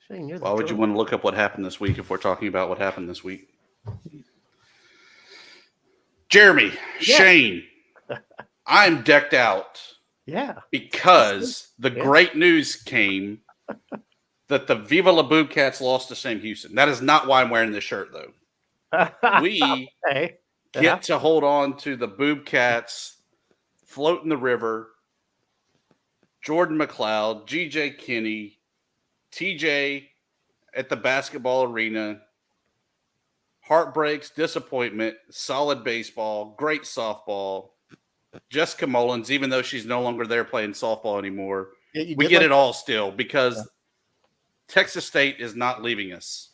Shane, you're the Why would you drunk. want to look up what happened this week if we're talking about what happened this week? Jeremy, Yes. Shane, I'm decked out Yeah. because the Yeah. great news came that the Viva La Boobcats lost to Sam Houston. That is not why I'm wearing this shirt, though. We Okay. Yeah. get to hold on to the Boobcats float in the river. Jordan McLeod, GJ Kinney, TJ at the basketball arena. Heartbreaks, disappointment, solid baseball, great softball. Jessica Mullins, even though she's no longer there playing softball anymore, Yeah, you we did get like it all still because Texas State is not leaving us.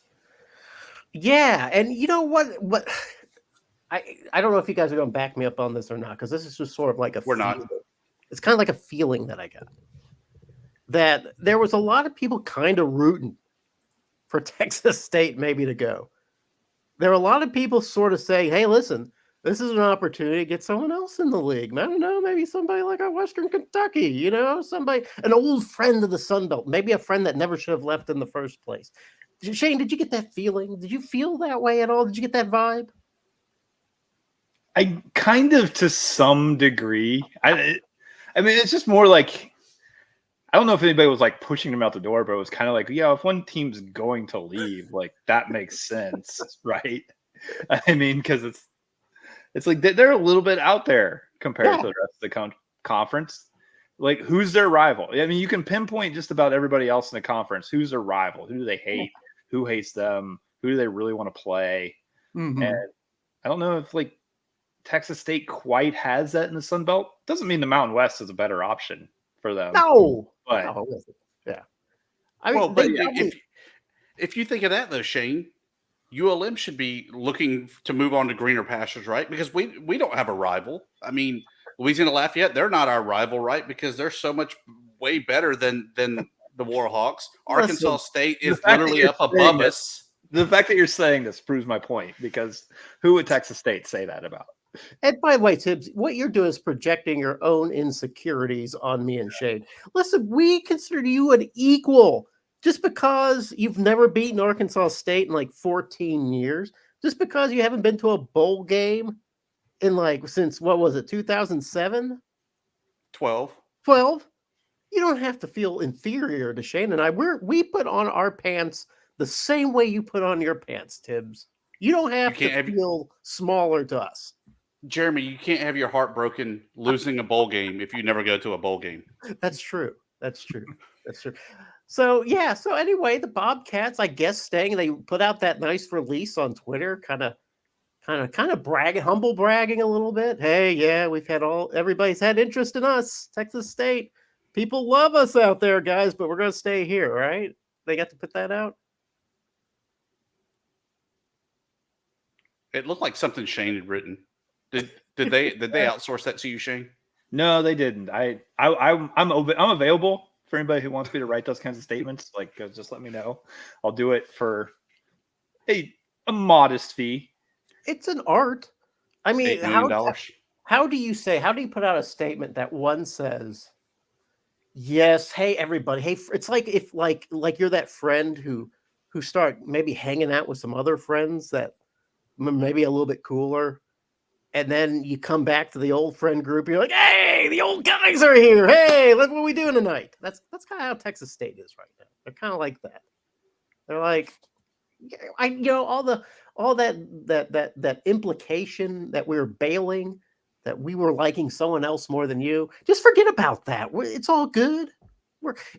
Yeah, and you know what I don't know if you guys are going to back me up on this or not, because this is just sort of like a We're feeling. not. It's kind of like a feeling that I got, that there was a lot of people kind of rooting for Texas State maybe to go. There are a lot of people sort of saying, "Hey, listen, this is an opportunity to get someone else in the league. I don't know, maybe somebody like a Western Kentucky, somebody, an old friend of the Sun Belt, maybe a friend that never should have left in the first place." Shane, did you get that feeling? Did you feel that way at all? Did you get that vibe? I kind of, to some degree. I mean, it's just more like, I don't know if anybody was like pushing them out the door, but it was kind of like, yeah, if one team's going to leave, like that makes sense, right? I mean, because it's like they're a little bit out there compared to the rest of the conference. Like, who's their rival? I mean, you can pinpoint just about everybody else in the conference. Who's their rival? Who do they hate? Who hates them? Who do they really want to play? Mm-hmm. And I don't know if like Texas State quite has that in the Sun Belt. Doesn't mean the Mountain West is a better option for them. No, but no, yeah. I mean, Well, but if you think of that though, Shane, ULM should be looking to move on to greener pastures, right? Because we don't have a rival. I mean, Louisiana Lafayette, they're not our rival, right? Because they're so much way better than the Warhawks. Arkansas State is literally up above us. The fact that you're saying this proves my point, because who would Texas State say that about? And by the way, Tibbs, what you're doing is projecting your own insecurities on me and Shane. Listen, we consider you an equal. Just because you've never beaten Arkansas State in like 14 years, just because you haven't been to a bowl game in like since, what was it, 2007? 12. You don't have to feel inferior to Shane and I. We put on our pants the same way you put on your pants, Tibbs. You don't have to feel smaller to us. Jeremy, you can't have your heart broken losing a bowl game if you never go to a bowl game. That's true. That's true. So yeah. So anyway, the Bobcats, I guess, staying. They put out that nice release on Twitter, kind of bragging, humble bragging a little bit. Hey, yeah, everybody's had interest in us, Texas State. People love us out there, guys, but we're going to stay here, right? They got to put that out. It looked like something Shane had written. Did they outsource that to you, Shane? No, they didn't. I'm available for anybody who wants me to write those kinds of statements. Like, just let me know. I'll do it for a modest fee. It's an art. I mean, $8 million. How do you put out a statement that one says, yes, hey everybody, hey, it's like if like you're that friend who start maybe hanging out with some other friends that maybe a little bit cooler, and then you come back to the old friend group, you're like, hey, the old guys are here, hey, look what we doing tonight. That's kind of how Texas State is right now. They're kind of like that. They're like, all that implication that we're bailing, that we were liking someone else more than you. Just forget about that. It's all good.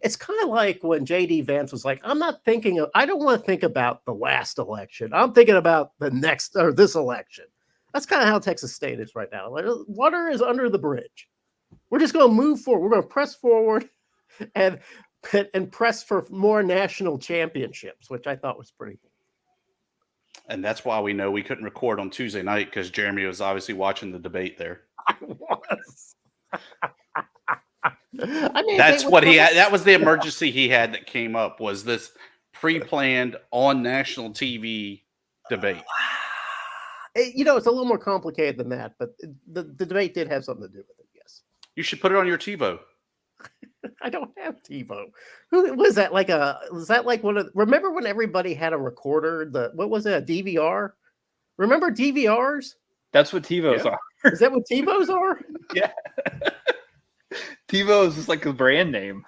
It's kind of like when J.D. Vance was like, I don't want to think about the last election. I'm thinking about the next or this election. That's kind of how Texas State is right now. Water is under the bridge. We're just going to move forward. We're going to press forward and press for more national championships, which I thought was pretty cool. And that's why we know we couldn't record on Tuesday night, because Jeremy was obviously watching the debate there. I was. I mean, that's what he had. That was the emergency he had that came up, was this pre-planned on national TV debate. It's a little more complicated than that, but the debate did have something to do with it, yes. You should put it on your TiVo. I don't have TiVo. Who was that? Was that like one of? Remember when everybody had a recorder? What was it? A DVR? Remember DVRs? That's what TiVos Yeah. are. Is that what TiVos are? Yeah. TiVo is just like a brand name.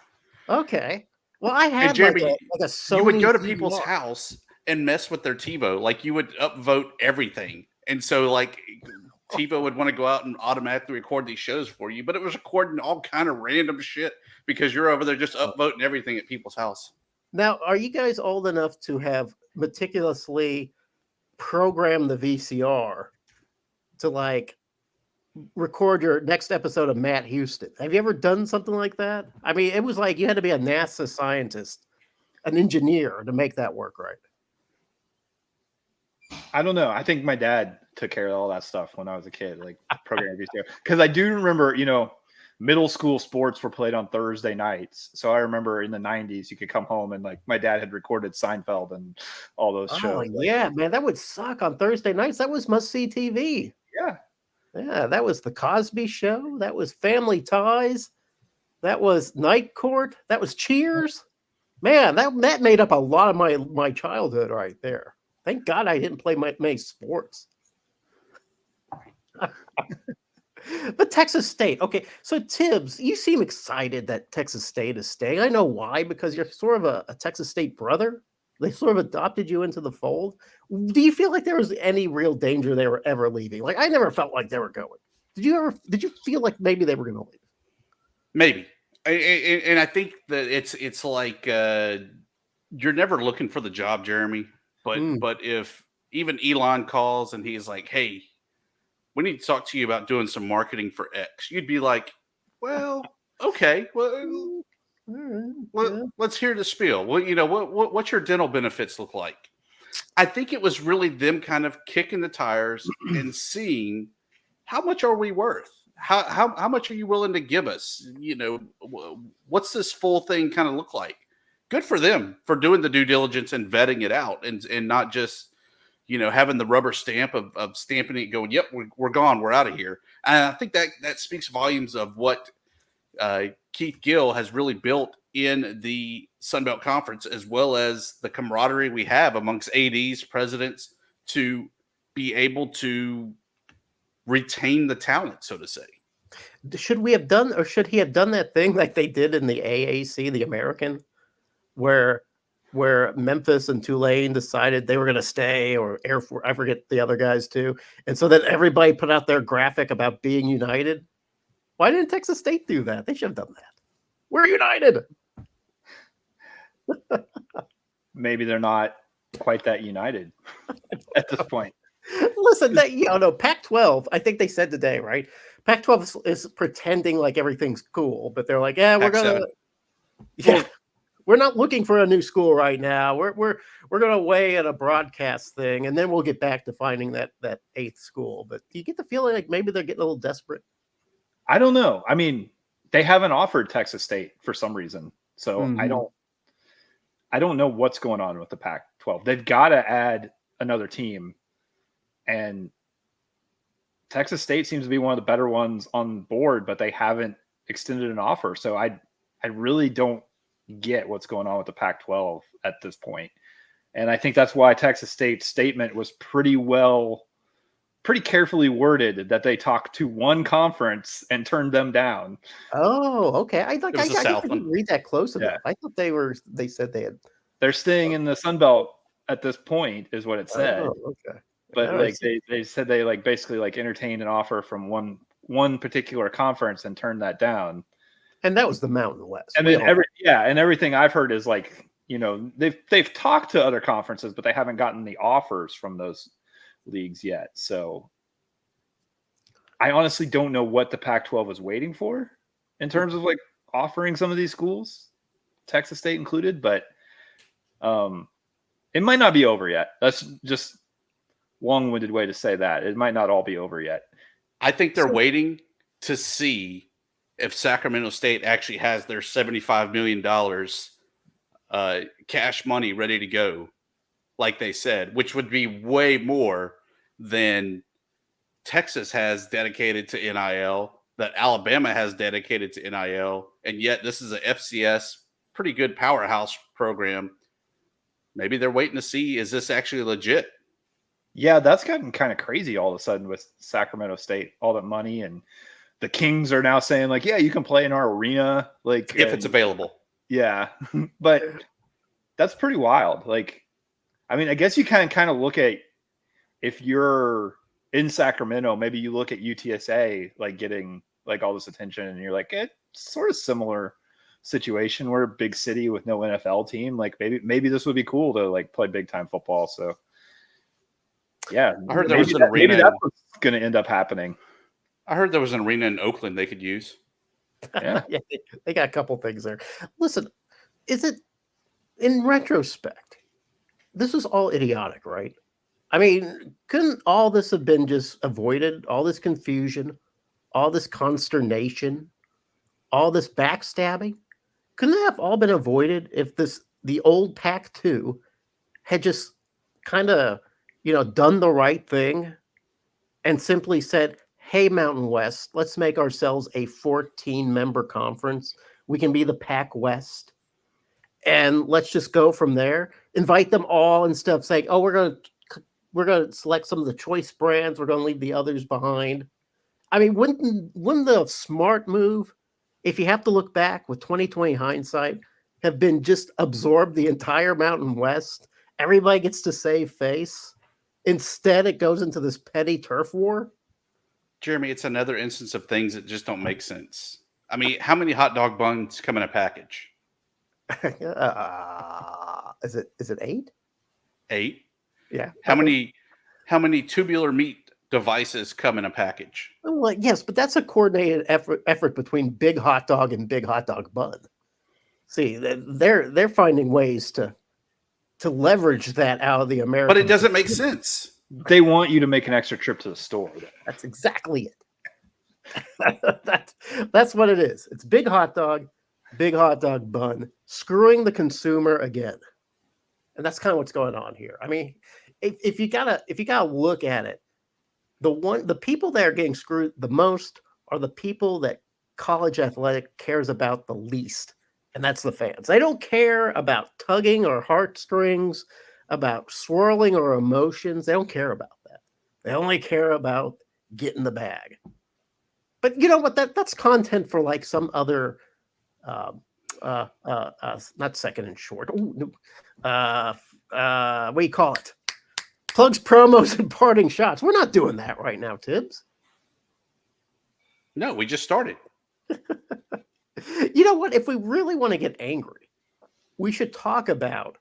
Okay. Well, I And had Jeremy, like a Sony you would go to DVR. people's house and mess with their TiVo. Like you would upvote everything. And so like TiVo would want to go out and automatically record these shows for you, but it was recording all kind of random shit because you're over there just upvoting everything at people's house. Now, are you guys old enough to have meticulously programmed the VCR to like record your next episode of Matt Houston? Have you ever done something like that? I mean, it was like you had to be a NASA scientist, an engineer to make that work right. I don't know. I think my dad took care of all that stuff when I was a kid, like programming VCR. Because I do remember, middle school sports were played on Thursday nights. So I remember in the 90s, you could come home and like my dad had recorded Seinfeld and all those shows. Yeah, man, that would suck on Thursday nights. That was must-see TV. Yeah. Yeah, that was The Cosby Show. That was Family Ties. That was Night Court. That was Cheers. Man, that made up a lot of my childhood right there. Thank God I didn't play many sports. But Texas State. Okay, so Tibbs, you seem excited that Texas State is staying. I know why, because you're sort of a Texas State brother. They sort of adopted you into the fold. Do you feel like there was any real danger they were ever leaving? Like, I never felt like they were going. Did you feel like maybe they were going to leave? Maybe. And I think that it's like you're never looking for the job, Jeremy. But if even Elon calls and he's like, "Hey, we need to talk to you about doing some marketing for X," you'd be like, "Well, okay, well, let's hear the spiel. Well, what's your dental benefits look like?" I think it was really them kind of kicking the tires and seeing how much are we worth. How much are you willing to give us? What's this full thing kind of look like? Good for them for doing the due diligence and vetting it out and not just, having the rubber stamp of stamping it going, yep, we're gone. We're out of here. And I think that speaks volumes of what Keith Gill has really built in the Sun Belt Conference, as well as the camaraderie we have amongst ADs, presidents, to be able to retain the talent, so to say. Should we have done, or should he have done that thing like they did in the AAC, the American, where Memphis and Tulane decided they were going to stay, or Air Force, I forget the other guys too, and so then everybody put out their graphic about being united? Why didn't Texas State do that? They should have done that. We're united. Maybe they're not quite that united at this point. Listen, Pac-12, I think they said today, right? Pac-12 is pretending like everything's cool, but they're like, yeah, we're not looking for a new school right now. We're going to weigh at a broadcast thing, and then we'll get back to finding that eighth school. But do you get the feeling like maybe they're getting a little desperate? I don't know. I mean, they haven't offered Texas State for some reason, so I don't know what's going on with the Pac-12. They've got to add another team, and Texas State seems to be one of the better ones on board, but they haven't extended an offer. So I really don't get what's going on with the Pac-12 at this point. And I think that's why Texas State's statement was pretty carefully worded, that they talked to one conference and turned them down. Oh, okay. I didn't read that close enough. I thought they said they're staying in the Sun Belt at this point, is what it said. Oh, okay. But they said they basically entertained an offer from one particular conference and turned that down. And that was the Mountain West. And then everything I've heard is they've talked to other conferences, but they haven't gotten the offers from those leagues yet. So I honestly don't know what the Pac-12 is waiting for in terms of offering some of these schools, Texas State included, but it might not be over yet. That's just long-winded way to say that. It might not all be over yet. I think they're waiting to see if Sacramento State actually has their $75 million cash money ready to go, like they said, which would be way more than Texas has dedicated to NIL, that Alabama has dedicated to NIL, and yet this is a FCS pretty good powerhouse program. Maybe they're waiting to see, is this actually legit? Yeah, that's gotten kind of crazy all of a sudden with Sacramento State, all that money, and the Kings are now saying like, yeah, you can play in our arena, like If it's available. Yeah, but that's pretty wild. Like, I mean, I guess you kind of look at, if you're in Sacramento, maybe you look at UTSA like getting like all this attention, and you're like, it's sort of similar situation. We're a big city with no NFL team. Like maybe this would be cool to like play big time football. So yeah, I heard there was an arena. Maybe that's what's going to end up happening. I heard there was an arena in Oakland they could use. Yeah, Yeah, they got a couple things there. Listen, is it, in retrospect, this is all idiotic, right? I mean, couldn't all this have been just avoided? All this confusion, all this consternation, all this backstabbing? Couldn't it have all been avoided if the old Pac-2 had just kind of, done the right thing and simply said, hey, Mountain West, let's make ourselves a 14-member conference. We can be the Pac West. And let's just go from there. Invite them all instead of saying, oh, we're going to select some of the choice brands. We're going to leave the others behind. I mean, wouldn't the smart move, if you have to look back with 2020 hindsight, have been just absorb the entire Mountain West? Everybody gets to save face. Instead, it goes into this petty turf war. Jeremy, it's another instance of things that just don't make sense. I mean, how many hot dog buns come in a package? Is it 8? 8. Yeah. How many tubular meat devices come in a package? Well, yes, but that's a coordinated effort between Big Hot Dog and Big Hot Dog Bun. See, they're finding ways to leverage that out of the American. But it doesn't make sense. They want you to make an extra trip to the store. That's exactly it. That's what it is. It's Big Hot Dog Bun, screwing the consumer again, and that's kind of what's going on here. I mean, if you gotta look at it, the people that are getting screwed the most are the people that college athletic cares about the least, and that's the fans. They don't care about tugging or heartstrings, about swirling or emotions. They don't care about that. They only care about getting the bag. But you know what? That's content for like some other, not second and short. What do you call it? Plugs, promos, and parting shots. We're not doing that right now, Tibbs. No, we just started. You know what? If we really want to get angry, we should talk about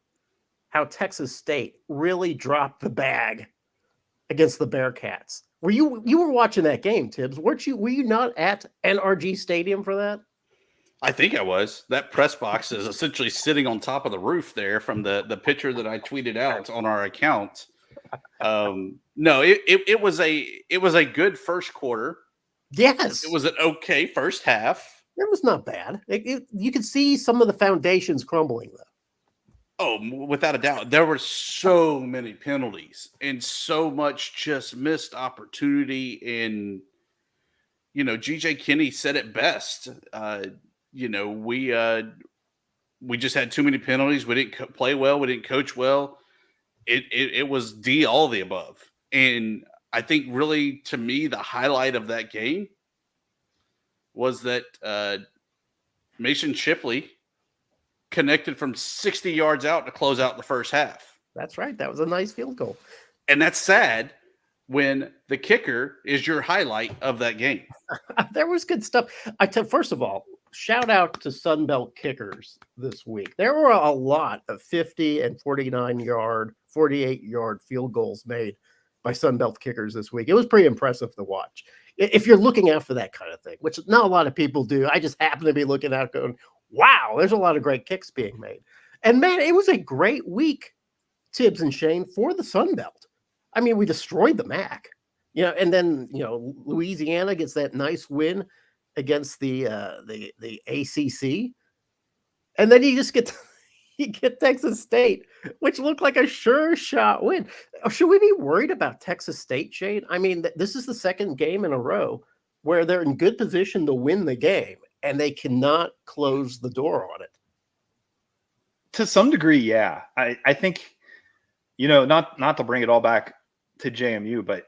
how Texas State really dropped the bag against the Bearcats. You were watching that game, Tibbs, weren't you? Were you not at NRG Stadium for that? I think I was. That press box is essentially sitting on top of the roof there from the picture that I tweeted out on our account. No, it was a good first quarter. Yes, it was an okay first half. It was not bad. You could see some of the foundations crumbling, though. Oh, without a doubt. There were so many penalties and so much just missed opportunity. And, GJ Kinney said it best. We just had too many penalties. We didn't play well. We didn't coach well. It was D, all of the above. And I think really, to me, the highlight of that game was that Mason Shipley connected from 60 yards out to close out the first half. That's right. That was a nice field goal. And that's sad when the kicker is your highlight of that game. There was good stuff. First of all, shout out to Sunbelt kickers this week. There were a lot of 50 and 49-yard, 48-yard field goals made by Sunbelt kickers this week. It was pretty impressive to watch. If you're looking out for that kind of thing, which not a lot of people do, I just happen to be looking out going, wow, there's a lot of great kicks being made. And man, it was a great week, Tibbs and Shane, for the Sun Belt. I mean, we destroyed the MAC, and then, Louisiana gets that nice win against the ACC. And then you just get Texas State, which looked like a sure shot win. Should we be worried about Texas State, Shane? I mean, this is the second game in a row where they're in good position to win the game, and they cannot close the door on it. To some degree, yeah. I think, not to bring it all back to JMU, but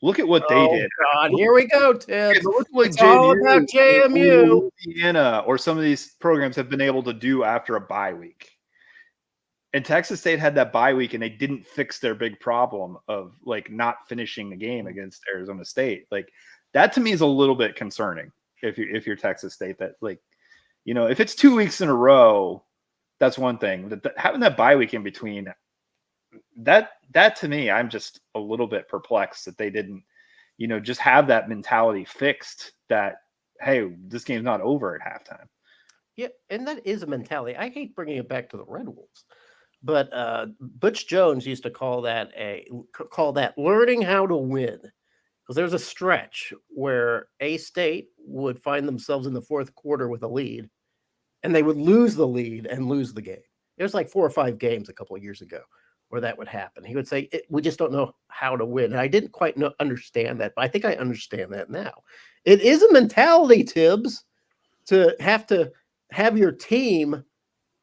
look at what they did. God, here we go, Tibbs. Look what It's all JMU, about JMU. Louisiana, or some of these programs have been able to do after a bye week. And Texas State had that bye week, and they didn't fix their big problem of like not finishing the game against Arizona State. Like that to me is a little bit concerning. If you're Texas State, that like, if it's 2 weeks in a row, that's one thing. But having that bye week in between, that to me, I'm just a little bit perplexed that they didn't, just have that mentality fixed. That hey, this game's not over at halftime. Yeah, and that is a mentality. I hate bringing it back to the Red Wolves, but Butch Jones used to call that learning how to win. Because there's a stretch where A-State would find themselves in the fourth quarter with a lead, and they would lose the lead and lose the game. It was like 4 or 5 games a couple of years ago where that would happen. He would say, we just don't know how to win. And I didn't quite understand that, but I think I understand that now. It is a mentality, Tibbs, to have your team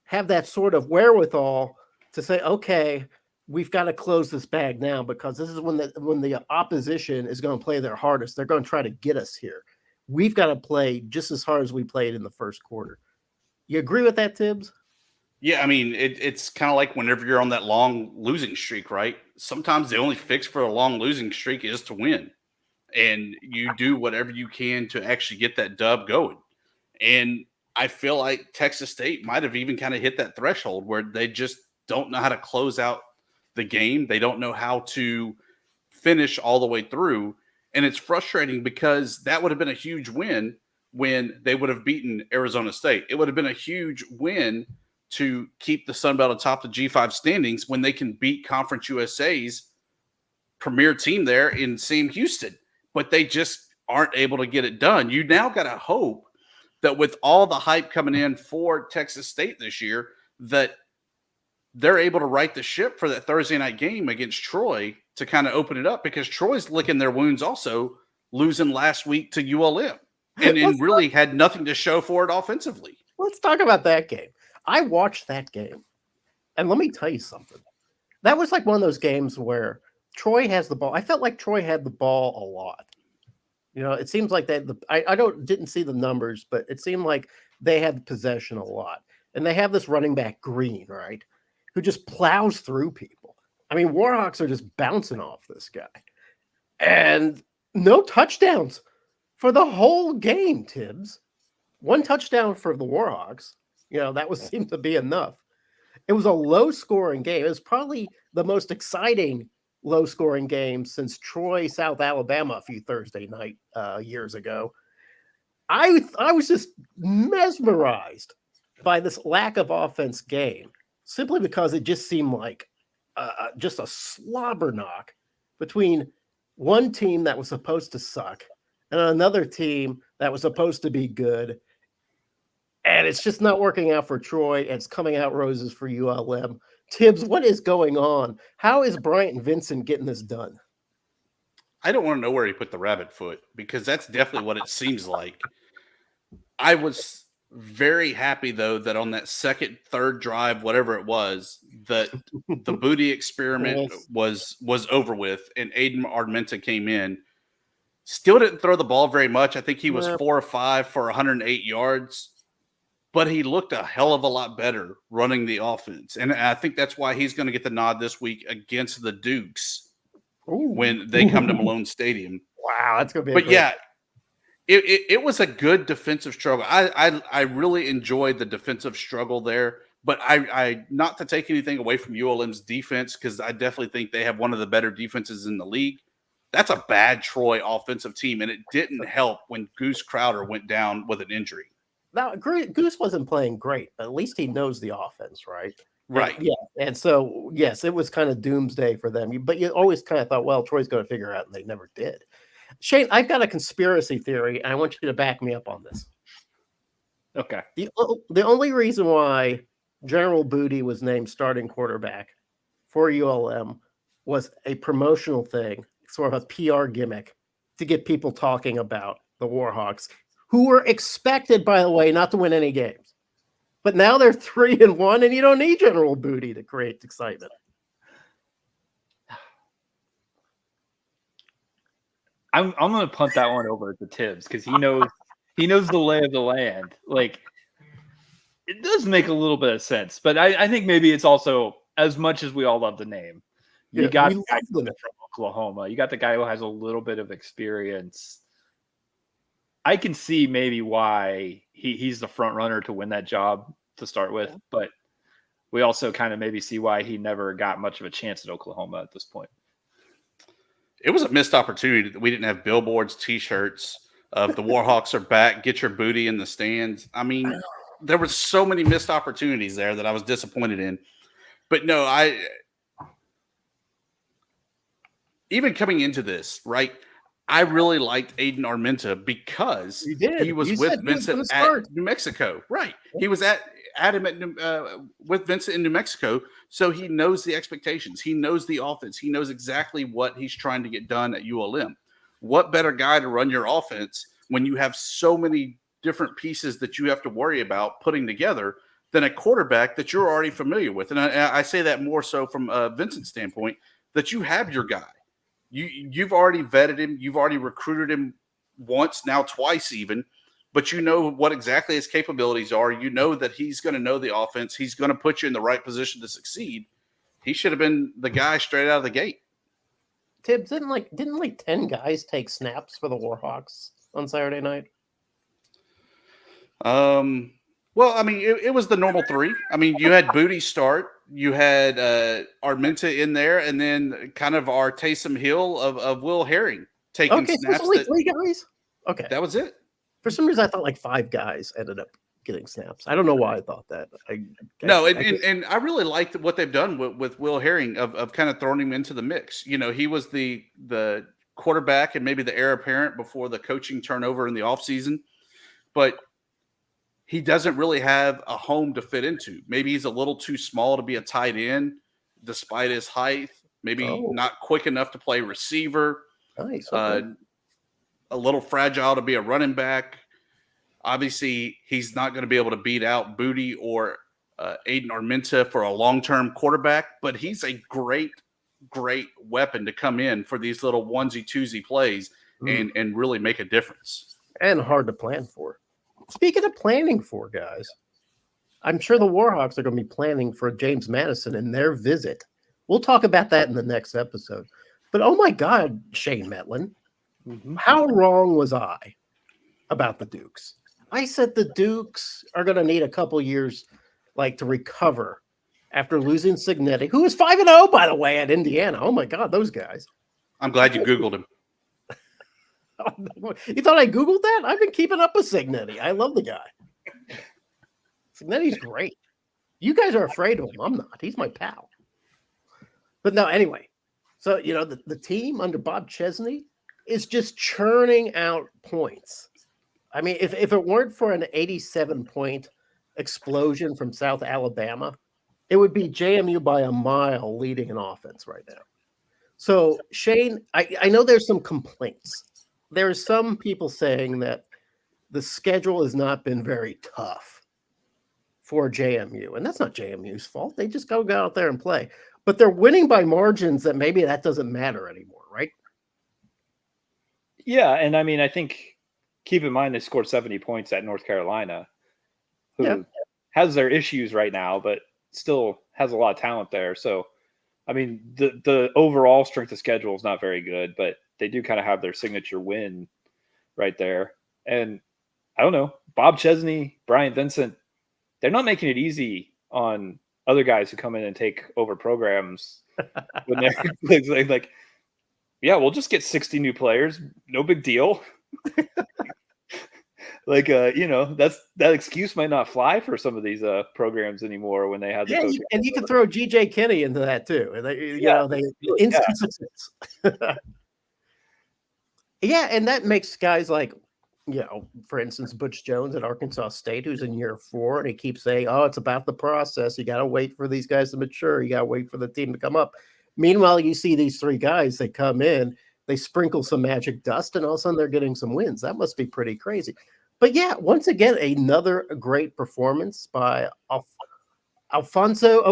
have that sort of wherewithal to say, okay, we've got to close this bag now, because this is when the opposition is going to play their hardest. They're going to try to get us here. We've got to play just as hard as we played in the first quarter. You agree with that, Tibbs? Yeah, I mean, it's kind of like whenever you're on that long losing streak, right? Sometimes the only fix for a long losing streak is to win. And you do whatever you can to actually get that dub going. And I feel like Texas State might have even kind of hit that threshold where they just don't know how to close out the game. They don't know how to finish all the way through. And it's frustrating because that would have been a huge win when they would have beaten Arizona State. It would have been a huge win to keep the Sun Belt atop the G5 standings when they can beat Conference USA's premier team there in Sam Houston. But they just aren't able to get it done. You now got to hope that with all the hype coming in for Texas State this year, that they're able to right the ship for that Thursday night game against Troy to kind of open it up, because Troy's licking their wounds also, losing last week to ULM and really had nothing to show for it offensively. Let's talk about that game. I watched that game, and let me tell you something. That was like one of those games where Troy has the ball. I felt like Troy had the ball a lot. It seems like that. I didn't see the numbers, but it seemed like they had possession a lot. And they have this running back, Green, right, who just plows through people. I mean, Warhawks are just bouncing off this guy. And no touchdowns for the whole game, Tibbs. 1 touchdown for the Warhawks. That seemed to be enough. It was a low-scoring game. It was probably the most exciting low-scoring game since Troy, South Alabama a few Thursday night years ago. I was just mesmerized by this lack of offense game, simply because it just seemed like just a slobber knock between one team that was supposed to suck and another team that was supposed to be good. And it's just not working out for Troy. And it's coming out roses for ULM. Tibbs, what is going on? How is Bryant Vincent getting this done? I don't want to know where he put the rabbit foot, because that's definitely what it seems like. I was very happy, though, that on that second, third drive, whatever it was, that the booty experiment was over with, and Aiden Armenta came in. Still didn't throw the ball very much. I think he was 4 or 5 for 108 yards. But he looked a hell of a lot better running the offense. And I think that's why he's going to get the nod this week against the Dukes when they come to Malone Stadium. Wow, that's going to be But yeah, it was a good defensive struggle. I really enjoyed the defensive struggle there. But I not to take anything away from ULM's defense, because I definitely think they have one of the better defenses in the league. That's a bad Troy offensive team, and it didn't help when Goose Crowder went down with an injury. Now, Goose wasn't playing great, but at least he knows the offense, right? Right. And, yeah. And so, yes, it was kind of doomsday for them. But you always kind of thought, well, Troy's going to figure it out, and they never did. Shane, I've got a conspiracy theory, and I want you to back me up on this. Okay. The only reason why General Booty was named starting quarterback for ULM was a promotional thing, sort of a PR gimmick to get people talking about the Warhawks, who were expected, by the way, not to win any games. But now they're 3-1, and you don't need General Booty to create excitement. I'm going to punt that one over to Tibbs because he knows the lay of the land. Like, it does make a little bit of sense, but I think maybe it's also, as much as we all love the name, you got the guy from Oklahoma. You got the guy who has a little bit of experience. I can see maybe why he's the front runner to win that job to start with, but we also kind of maybe see why he never got much of a chance at Oklahoma at this point. It was a missed opportunity that we didn't have billboards, T-shirts of the Warhawks are back. Get your booty in the stands. I mean, there were so many missed opportunities there that I was disappointed in. But no, even coming into this, right, I really liked Aiden Armenta because he was with Vincent at New Mexico. Right. He was at him with Vincent in New Mexico, so he knows the expectations. He knows the offense. He knows exactly what he's trying to get done at ULM. What better guy to run your offense when you have so many different pieces that you have to worry about putting together than a quarterback that you're already familiar with? And I say that more so from Vincent's standpoint, that you have your guy. You've already vetted him. You've already recruited him once, now twice even. But you know what exactly his capabilities are. You know that he's going to know the offense. He's going to put you in the right position to succeed. He should have been the guy straight out of the gate. Tibbs, didn't 10 guys take snaps for the Warhawks on Saturday night? Well, I mean, it was the normal 3. I mean, you had Booty start. You had Armenta in there, and then kind of our Taysom Hill of Will Herring taking snaps. Only 3 guys? Okay. That was it. For some reason, I thought like 5 guys ended up getting snaps. I don't know why I thought that. And I really liked what they've done with Will Herring of kind of throwing him into the mix. You know, he was the quarterback and maybe the heir apparent before the coaching turnover in the offseason. But he doesn't really have a home to fit into. Maybe he's a little too small to be a tight end despite his height. Maybe not quick enough to play receiver. Nice. Okay. A little fragile to be a running back. Obviously, he's not going to be able to beat out Booty or Aiden Armenta for a long-term quarterback, but he's a great weapon to come in for these little onesie-twosie plays and really make a difference. And hard to plan for. Speaking of planning for, guys, I'm sure the Warhawks are going to be planning for James Madison and their visit. We'll talk about that in the next episode. But oh my God, Shane Metlin, how wrong was I about the Dukes? I said the Dukes are going to need a couple years to recover after losing Cignetti, who was 5-0, by the way, at Indiana. Oh my God, those guys. I'm glad you Googled him. You thought I Googled that? I've been keeping up with Cignetti. I love the guy. Cignetti's great. You guys are afraid of him. I'm not. He's my pal. But no, anyway. So, the team under Bob Chesney is just churning out points. I mean, if it weren't for an 87-point explosion from South Alabama, it would be JMU by a mile leading in offense right now. So, Shane, I know there's some complaints. There are some people saying that the schedule has not been very tough for JMU, and that's not JMU's fault. They just go out there and play. But they're winning by margins that maybe that doesn't matter anymore, right? Yeah, and I mean, I think keep in mind they scored 70 points at North Carolina, who has their issues right now, but still has a lot of talent there. So, I mean, the overall strength of schedule is not very good, but they do kind of have their signature win right there. And I don't know, Bob Chesney, Brian Vincent, they're not making it easy on other guys who come in and take over programs when they're like, yeah, we'll just get 60 new players. No big deal. That excuse might not fly for some of these programs anymore when they have the and you can throw GJ Kinney into that too. Instances. Yeah, and that makes guys like, for instance, Butch Jones at Arkansas State, who's in year 4, and he keeps saying, "Oh, it's about the process. You got to wait for these guys to mature. You got to wait for the team to come up." Meanwhile, you see these 3 guys that come in they sprinkle some magic dust, and all of a sudden they're getting some wins. That must be pretty crazy. But yeah, once again, another great performance by Alonzo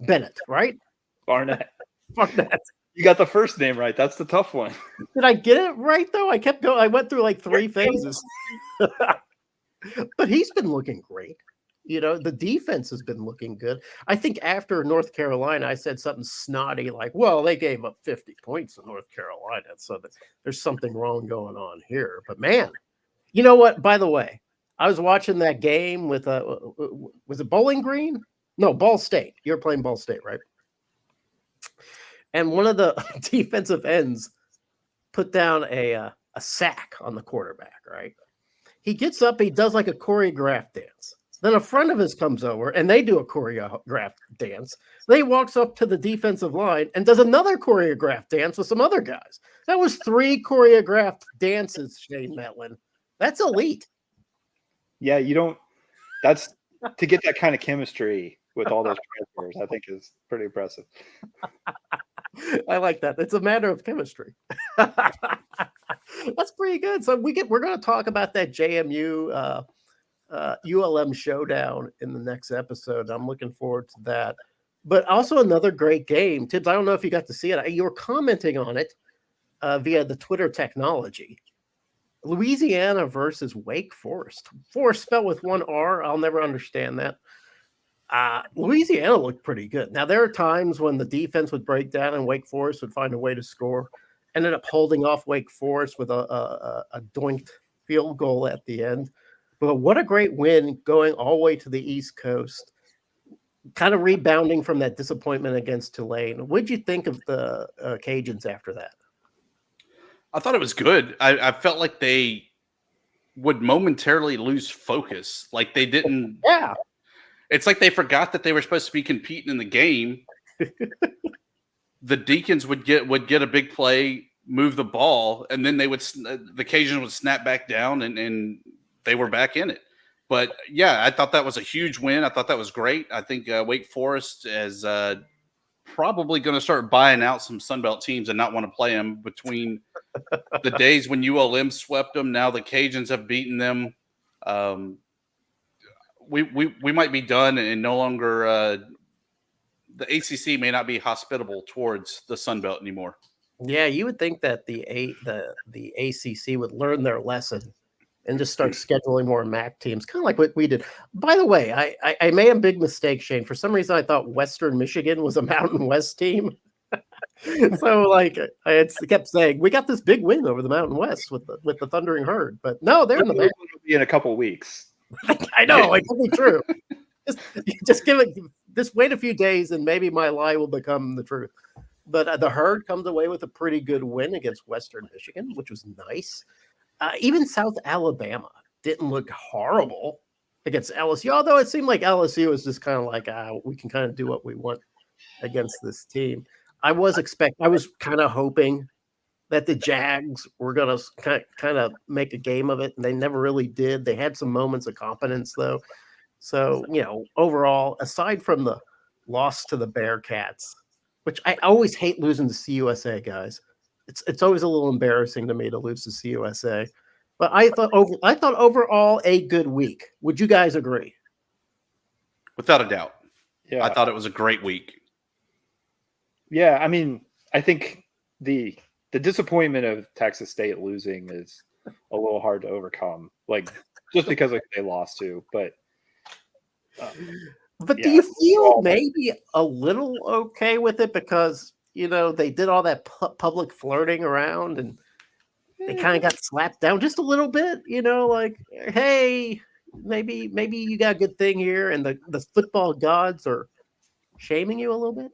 Bennett, right? Barnett. Barnett. You got the first name right. That's the tough one. Did I get it right though? I kept going. I went through like 3 phases. But he's been looking great. You know, the defense has been looking good. I think after North Carolina, I said something snotty like, well, they gave up 50 points to North Carolina, so there's something wrong going on here. But man, you know what? By the way, I was watching that game with was it Bowling Green? No, Ball State. You were playing Ball State, right? And one of the defensive ends put down a sack on the quarterback, right? He gets up, he does like a choreographed dance. Then a friend of his comes over and they do a choreographed dance. Then he walks up to the defensive line and does another choreographed dance with some other guys. That was 3 choreographed dances, Shane Metlin. That's elite. Yeah, you don't. That's to get that kind of chemistry with all those transfers, I think is pretty impressive. I like that. It's a matter of chemistry. That's pretty good. So we're going to talk about that JMU ULM showdown in the next episode. I'm looking forward to that. But also another great game. Tibbs, I don't know if you got to see it. You were commenting on it via the Twitter technology. Louisiana versus Wake Forest. Forest spelled with 1 R. I'll never understand that. Louisiana looked pretty good. Now, there are times when the defense would break down and Wake Forest would find a way to score. Ended up holding off Wake Forest with a doinked field goal at the end. But what a great win going all the way to the East Coast, kind of rebounding from that disappointment against Tulane. What did you think of the Cajuns after that? I thought it was good. I felt like they would momentarily lose focus. Like they didn't. Yeah. It's like they forgot that they were supposed to be competing in the game. The Deacons would get a big play, move the ball, and then the Cajuns would snap back down and they were back in it. But yeah, I thought that was a huge win. I thought that was great. I think Wake Forest is probably going to start buying out some Sunbelt teams and not want to play them between the days when ULM swept them. Now the Cajuns have beaten them. We might be done and no longer the ACC may not be hospitable towards the Sunbelt anymore. Yeah, you would think that the ACC would learn their lesson and just start scheduling more MAC teams, kind of like what we did. By the way, I made a big mistake, Shane. For some reason, I thought Western Michigan was a Mountain West team. So, like, I kept saying, we got this big win over the Mountain West with the Thundering Herd. But no, they're in the MAC. It'll be in a couple weeks. I know, it could be true. Just give it. Just wait a few days, and maybe my lie will become the truth. But the Herd comes away with a pretty good win against Western Michigan, which was nice. Even South Alabama didn't look horrible against LSU, although it seemed like LSU was just kind of like, we can kind of do what we want against this team. I was kind of hoping that the Jags were going to kind of make a game of it, and they never really did. They had some moments of competence, though. So, overall, aside from the loss to the Bearcats, which I always hate losing to CUSA, guys. It's always a little embarrassing to me to lose to CUSA. But I thought overall a good week. Would you guys agree? Without a doubt. Yeah. I thought it was a great week. Yeah, I mean, I think the disappointment of Texas State losing is a little hard to overcome, like just because they lost to. But do you feel maybe a little okay with it because they did all that public flirting around and they kind of got slapped down just a little bit? Like, hey, maybe you got a good thing here, and the football gods are shaming you a little bit.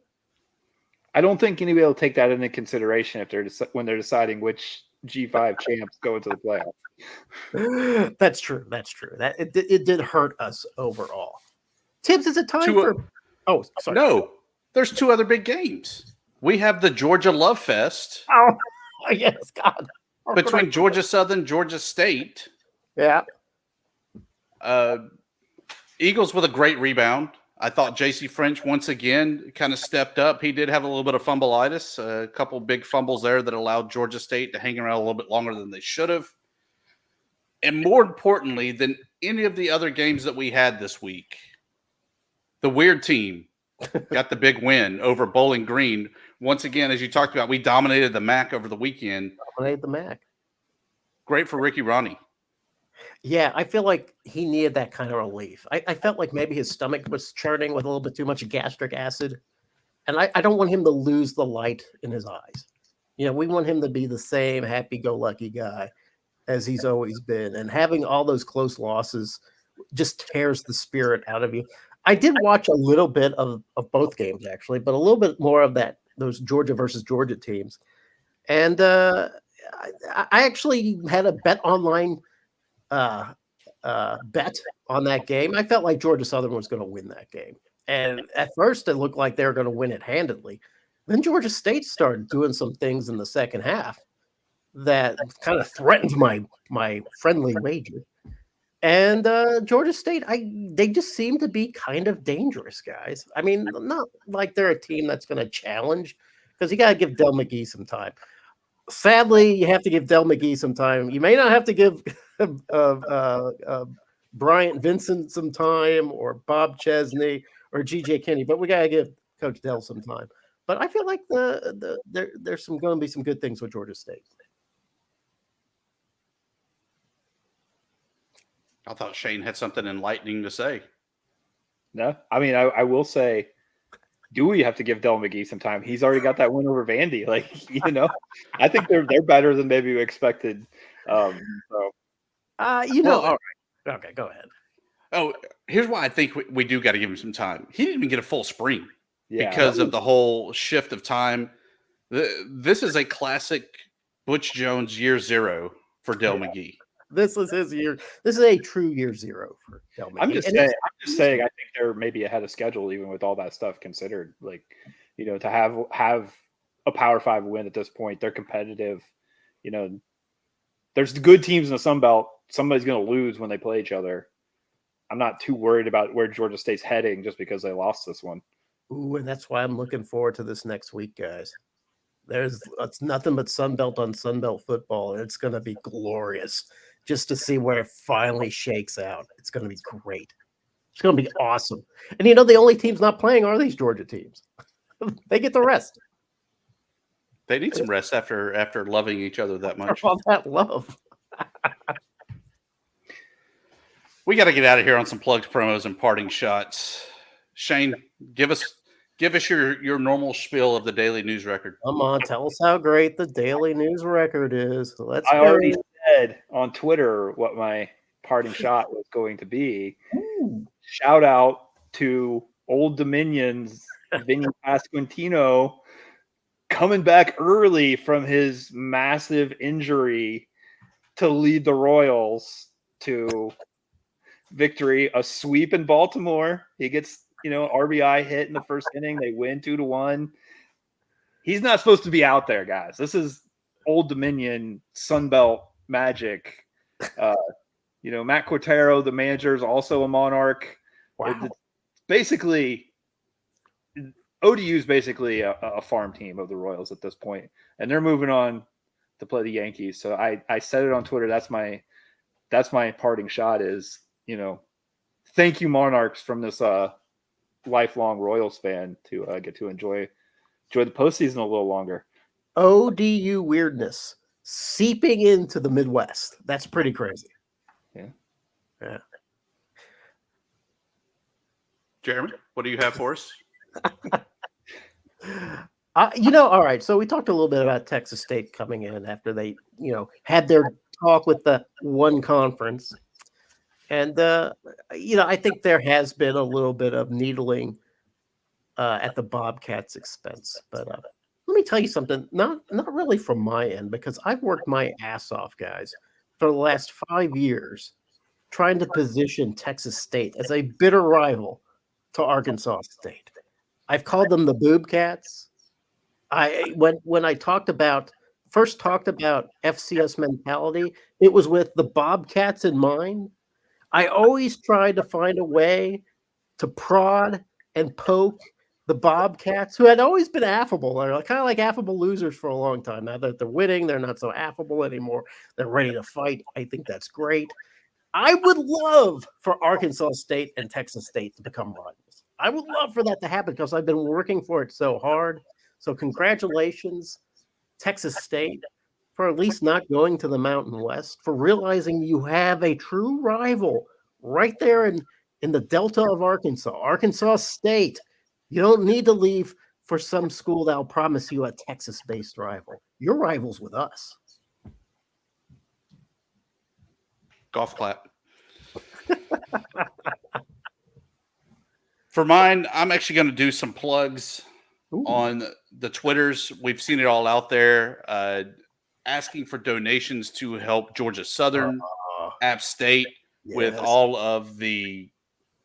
I don't think anybody will take that into consideration when they're deciding which G5 champs go into the playoff. That's true. That it did hurt us overall. Tibbs, is it time for? Oh, sorry. No, there's 2 other big games. We have the Georgia Love Fest. Oh, yes, God. Between Georgia Southern, Georgia State. Yeah. Eagles with a great rebound. I thought J.C. French once again kind of stepped up. He did have a little bit of fumbleitis, a couple big fumbles there that allowed Georgia State to hang around a little bit longer than they should have. And more importantly than any of the other games that we had this week, the weird team got the big win over Bowling Green. Once again, as you talked about, we dominated the MAC over the weekend. Dominated the MAC. Great for Ricky Ronnie. Yeah, I feel like he needed that kind of relief. I felt like maybe his stomach was churning with a little bit too much gastric acid. And I don't want him to lose the light in his eyes. You know, we want him to be the same happy-go-lucky guy as he's always been. And having all those close losses just tears the spirit out of you. I did watch a little bit of both games, actually, but a little bit more of those Georgia versus Georgia teams. And I actually had a bet online bet on that game. I felt like Georgia Southern was going to win that game. And at first, it looked like they were going to win it handedly. Then Georgia State started doing some things in the second half that kind of threatened my friendly wager. And Georgia State, they just seem to be kind of dangerous, guys. I mean, not like they're a team that's going to challenge, because you got to give Del McGee some time. Sadly, you have to give Del McGee some time. You may not have to give Bryant Vincent some time, or Bob Chesney, or G.J. Kinney, but we got to give Coach Dell some time. But I feel like there's going to be some good things with Georgia State. I thought Shane had something enlightening to say. No, I mean, I will say, do we have to give Del McGee some time? He's already got that win over Vandy. Like, you know, I think they're better than maybe we expected. All right. Okay, go ahead. Oh, here's why I think we do got to give him some time. He didn't even get a full spring because of the whole shift of time. This is a classic Butch Jones year zero for Del McGee. This is his year. This is a true year zero for Del McGee. I'm just saying. I think they're maybe ahead of schedule, even with all that stuff considered. Like, you know, to have a Power 5 win at this point, they're competitive. You know, there's good teams in the Sun Belt. Somebody's going to lose when they play each other. I'm not too worried about where Georgia State's heading just because they lost this one. Ooh, and that's why I'm looking forward to this next week, guys. It's nothing but Sun Belt on Sun Belt football, and it's going to be glorious just to see where it finally shakes out. It's going to be great. It's going to be awesome. And, you know, the only teams not playing are these Georgia teams. They get the rest. They need some rest after loving each other that much. All that love. We got to get out of here on some plugged promos and parting shots. Shane, give us your normal spiel of the Daily News Record. Come on, tell us how great the Daily News Record is. I already said on Twitter what my parting shot was going to be. Ooh. Shout out to Old Dominion's Vinny Pasquantino coming back early from his massive injury to lead the Royals to victory, a sweep in Baltimore. He gets, RBI hit in the first inning. They win 2-1. He's not supposed to be out there, guys. This is Old Dominion Sunbelt magic. Matt Quintero, the manager, is also a Monarch. Wow. Basically, ODU is basically a farm team of the Royals at this point, and they're moving on to play the Yankees. So I said it on Twitter. That's my parting shot is, thank you, Monarchs, from this lifelong Royals fan to get to enjoy the postseason a little longer. ODU weirdness seeping into the Midwest. That's pretty crazy. Yeah. Jeremy, what do you have for us? All right. So we talked a little bit about Texas State coming in after they, had their talk with the one conference. And, I think there has been a little bit of needling at the Bobcats' expense. But let me tell you something, not really from my end, because I've worked my ass off, guys, for the last 5 years trying to position Texas State as a bitter rival to Arkansas State. I've called them the Boobcats. When I first talked about FCS mentality, it was with the Bobcats in mind. I always tried to find a way to prod and poke the Bobcats, who had always been affable. They're kind of like affable losers for a long time. Now that they're winning, they're not so affable anymore. They're ready to fight. I think that's great. I would love for Arkansas State and Texas State to become rivals. I would love for that to happen because I've been working for it so hard. So congratulations, Texas State, for at least not going to the Mountain West, for realizing you have a true rival right there in the Delta of Arkansas, Arkansas State. You don't need to leave for some school that'll promise you a Texas-based rival. Your rival's with us. Golf clap. For mine, I'm actually going to do some plugs on the Twitters. We've seen it all out there. Asking for donations to help Georgia Southern, App State, with all of the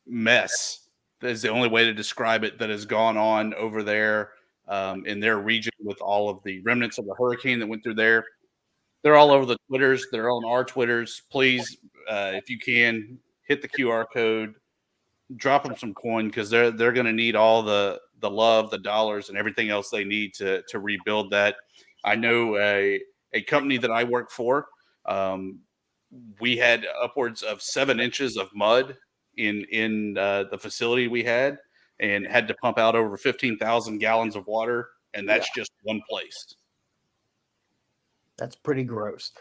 mess. That is the only way to describe it that has gone on over there in their region with all of the remnants of the hurricane that went through there. They're all over the Twitters. They're on our Twitters. Please, if you can, hit the QR code, drop them some coin because they're going to need all the love, the dollars, and everything else they need to rebuild that. I know a company that I work for. We had upwards of 7 inches of mud in the facility we had, and had to pump out over 15,000 gallons of water, and that's just one place. That's pretty gross.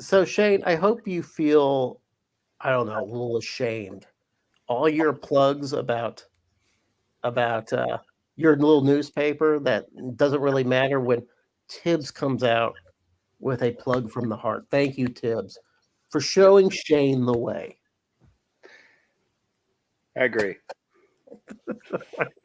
So Shane, I hope you feel, I don't know, a little ashamed. All your plugs about your little newspaper that doesn't really matter when Tibbs comes out with a plug from the heart. Thank you, Tibbs, for showing Shane the way. I agree.